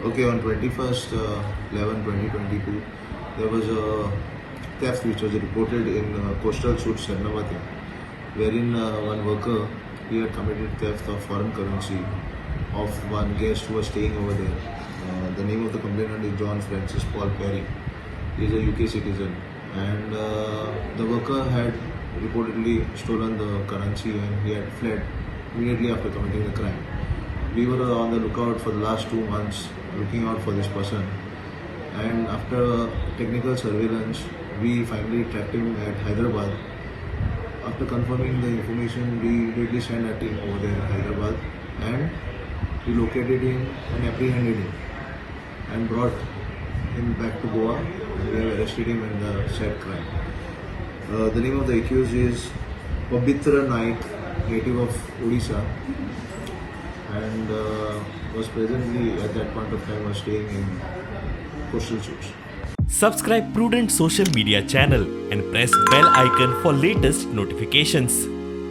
Okay, on 21st 11 2022, there was a theft which was reported in coastal suit Sarnavati, wherein one worker he had committed theft of foreign currency of one guest who was staying over there. The name of the complainant is John Francis Paul Perry. He is a UK citizen, and the worker had reportedly stolen the currency and he had fled immediately after committing the crime. We were on the lookout for the last 2 months, looking out for this person, and after technical surveillance, we finally tracked him at Hyderabad. After confirming the information, we immediately sent a team over there in Hyderabad, and we located him and apprehended him and brought him back to Goa, and we have arrested him in the said crime. The name of the accused is Pabitra Naik, native of Odisha, and was presently at that point of time was staying in coastal suits. Subscribe Prudent social media channel and press bell icon for latest notifications.